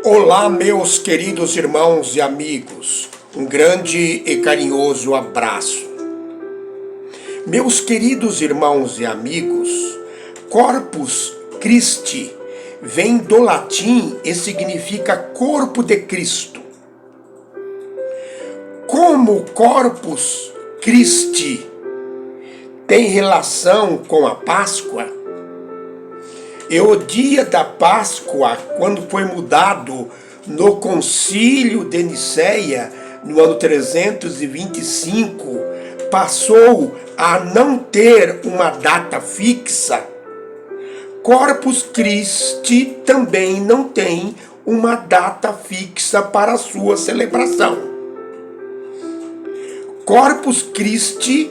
Olá, meus queridos irmãos e amigos, um grande e carinhoso abraço. Meus queridos irmãos e amigos, Corpus Christi vem do latim e significa corpo de Cristo. Como Corpus Christi tem relação com a Páscoa, e o dia da Páscoa, quando foi mudado no Concílio de Nicéia, no ano 325, passou a não ter uma data fixa. Corpus Christi também não tem uma data fixa para a sua celebração. Corpus Christi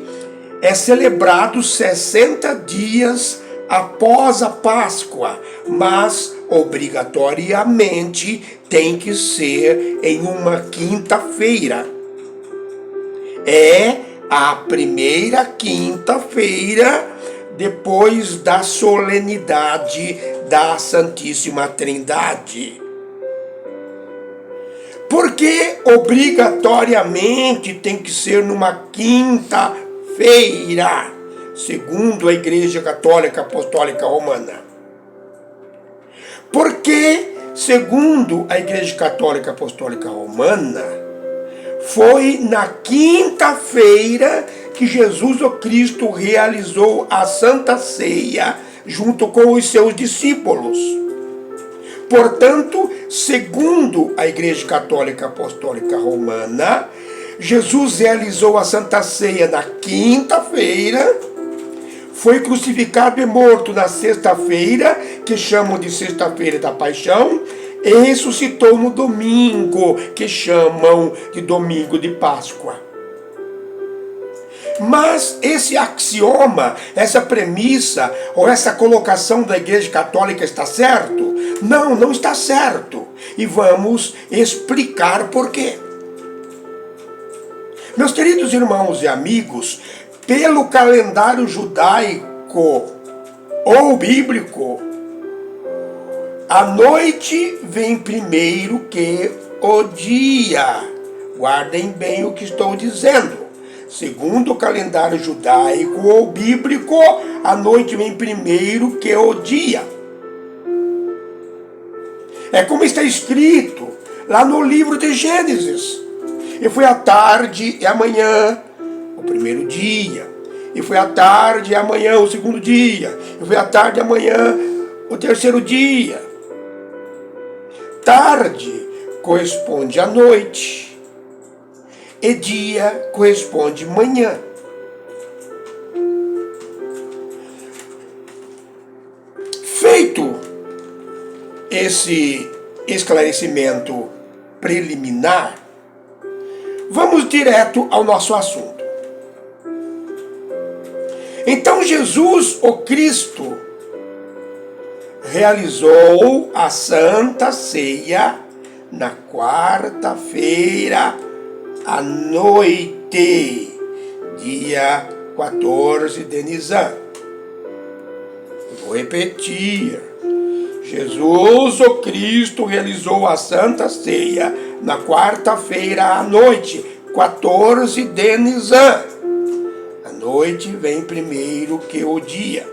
é celebrado 60 dias após a Páscoa, mas obrigatoriamente tem que ser em uma quinta-feira. É a primeira quinta-feira depois da solenidade da Santíssima Trindade. Porque obrigatoriamente tem que ser numa quinta-feira, segundo a Igreja Católica Apostólica Romana. Porque, segundo a Igreja Católica Apostólica Romana, foi na quinta-feira que Jesus o Cristo realizou a Santa Ceia junto com os seus discípulos. Portanto, segundo a Igreja Católica Apostólica Romana, Jesus realizou a Santa Ceia na quinta-feira, foi crucificado e morto na sexta-feira, que chamam de sexta-feira da paixão, e ressuscitou no domingo, que chamam de domingo de Páscoa. Mas esse axioma, essa premissa, ou essa colocação da Igreja Católica está certo? Não, não está certo. E vamos explicar por quê. Meus queridos irmãos e amigos, pelo calendário judaico ou bíblico, a noite vem primeiro que o dia. Guardem bem o que estou dizendo. Segundo o calendário judaico ou bíblico, a noite vem primeiro que o dia. É como está escrito lá no livro de Gênesis. E foi a tarde e amanhã o primeiro dia, e foi à tarde e amanhã o segundo dia, e foi à tarde e amanhã o terceiro dia. Tarde corresponde à noite, e dia corresponde manhã. Feito esse esclarecimento preliminar, vamos direto ao nosso assunto. Então Jesus, o Cristo, realizou a Santa Ceia na quarta-feira à noite, dia 14 de Nisan. Vou repetir. Jesus, o Cristo, realizou a Santa Ceia na quarta-feira à noite, 14 de Nisan. A noite vem primeiro que o dia.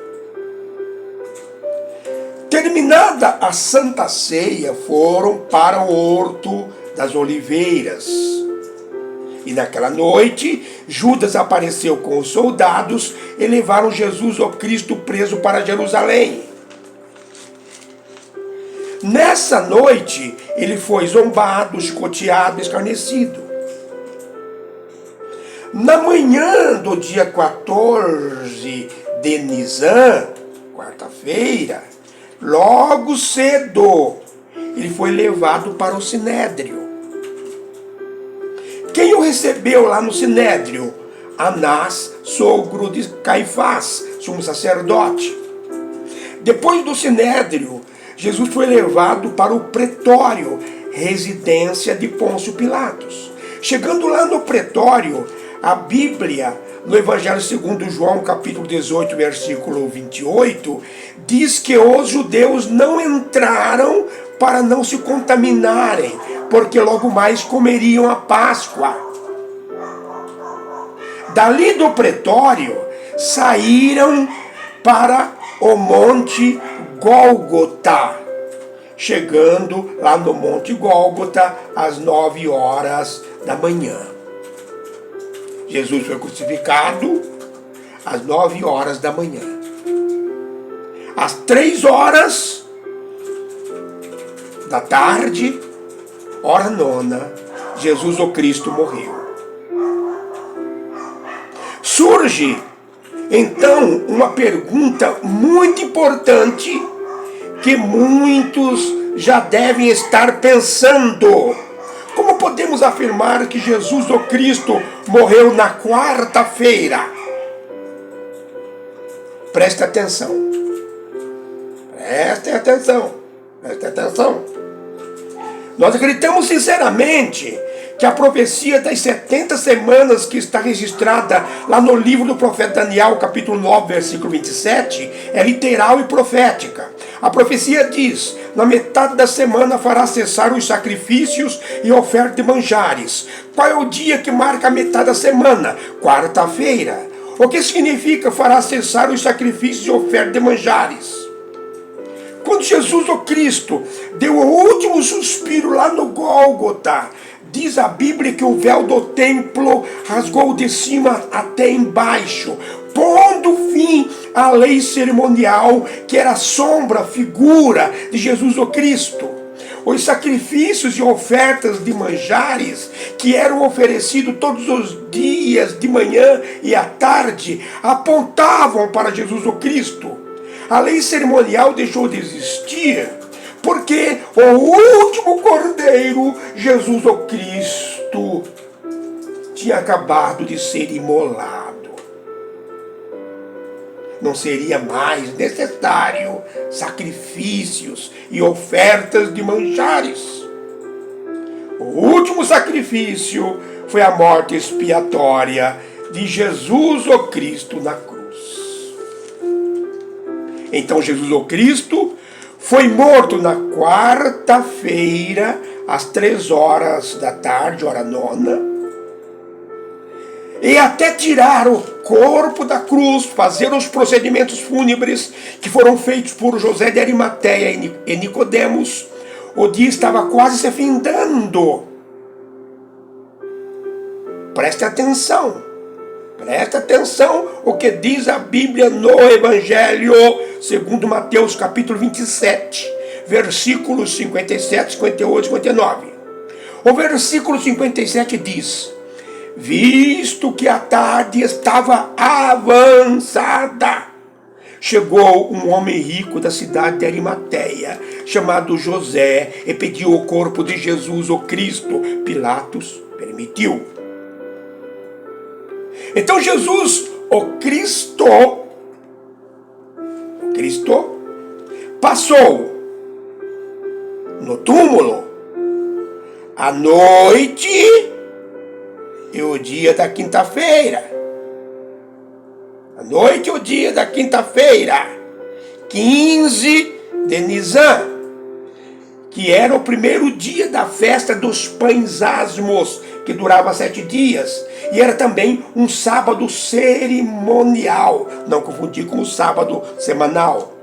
Terminada a Santa Ceia, foram para o Horto das Oliveiras. E naquela noite, Judas apareceu com os soldados e levaram Jesus, o Cristo, preso para Jerusalém. Nessa noite, ele foi zombado, chicoteado, escarnecido. Na manhã do dia 14 de Nisan, quarta-feira, logo cedo, ele foi levado para o Sinédrio. Quem o recebeu lá no Sinédrio? Anás, sogro de Caifás, sumo sacerdote. Depois do Sinédrio, Jesus foi levado para o pretório, residência de Pôncio Pilatos. Chegando lá no pretório, a Bíblia, no Evangelho segundo João, capítulo 18, versículo 28, diz que os judeus não entraram para não se contaminarem, porque logo mais comeriam a Páscoa. Dali do pretório, saíram para o Monte Gólgota, chegando lá no Monte Gólgota às 9 horas da manhã. Jesus foi crucificado às 9 horas da manhã. Às 3 horas da tarde, hora nona, Jesus o Cristo morreu. Surge, então, uma pergunta muito importante que muitos já devem estar pensando. Como podemos afirmar que Jesus o Cristo morreu na quarta-feira? Preste atenção. Prestem atenção. Prestem atenção. Nós acreditamos sinceramente que a profecia das 70 semanas que está registrada lá no livro do profeta Daniel, capítulo 9, versículo 27, é literal e profética. A profecia diz: na metade da semana fará cessar os sacrifícios e oferta de manjares. Qual é o dia que marca a metade da semana? Quarta-feira. O que significa fará cessar os sacrifícios e oferta de manjares? Quando Jesus o Cristo deu o último suspiro lá no Gólgota, diz a Bíblia que o véu do templo rasgou de cima até embaixo, pondo fim à lei cerimonial, que era sombra, figura de Jesus o Cristo. Os sacrifícios e ofertas de manjares que eram oferecidos todos os dias, de manhã e à tarde, apontavam para Jesus o Cristo. A lei cerimonial deixou de existir porque o último cordeiro, Jesus o Cristo, tinha acabado de ser imolado. Não seria mais necessário sacrifícios e ofertas de manjares. O último sacrifício foi a morte expiatória de Jesus o Cristo na cruz. Então Jesus o Cristo foi morto na quarta-feira, às 3 horas da tarde, hora nona. E até tirar o corpo da cruz, fazer os procedimentos fúnebres que foram feitos por José de Arimateia e Nicodemos, o dia estava quase se findando. Preste atenção. Presta atenção o que diz a Bíblia no Evangelho segundo Mateus capítulo 27, versículos 57, 58 e 59. O versículo 57 diz: visto que a tarde estava avançada, chegou um homem rico da cidade de Arimateia, chamado José, e pediu o corpo de Jesus o Cristo. Pilatos permitiu. Então Jesus, o Cristo, passou no túmulo a noite e o dia da quinta-feira. A noite e o dia da quinta-feira, 15 de Nisan, que era o primeiro dia da festa dos pães asmos, que durava 7 dias, e era também um sábado cerimonial, não confundir com o sábado semanal.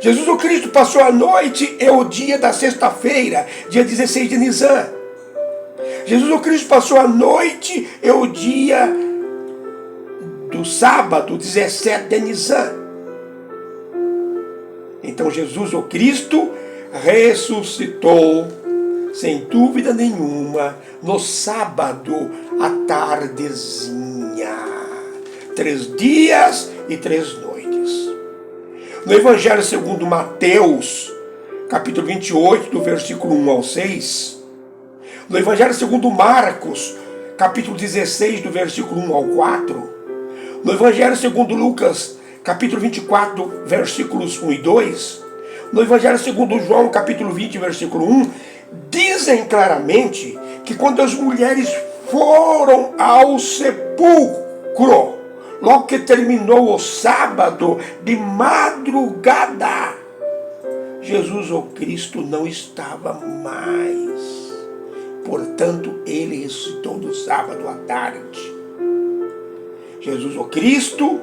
Jesus o Cristo passou a noite e o dia da sexta-feira, dia 16 de Nisan. Jesus o Cristo passou a noite e o dia do sábado, 17 de Nisan. Então Jesus o Cristo ressuscitou, sem dúvida nenhuma, no sábado à tardezinha. 3 dias e 3 noites. No Evangelho segundo Mateus, capítulo 28, do versículo 1 ao 6. No Evangelho segundo Marcos, capítulo 16, do versículo 1 ao 4. No Evangelho segundo Lucas, capítulo 24, versículos 1 e 2. No Evangelho segundo João, capítulo 20, versículo 1, dizem claramente que quando as mulheres foram ao sepulcro, logo que terminou o sábado, de madrugada, Jesus, o Cristo, não estava mais. Portanto, ele ressuscitou no sábado à tarde. Jesus, o Cristo,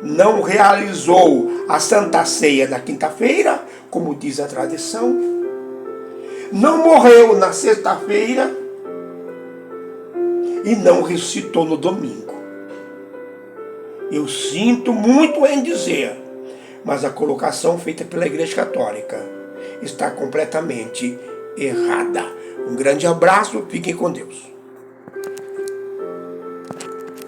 não realizou a Santa Ceia na quinta-feira, como diz a tradição. Não morreu na sexta-feira e não ressuscitou no domingo. Eu sinto muito em dizer, mas a colocação feita pela Igreja Católica está completamente errada. Um grande abraço, fiquem com Deus.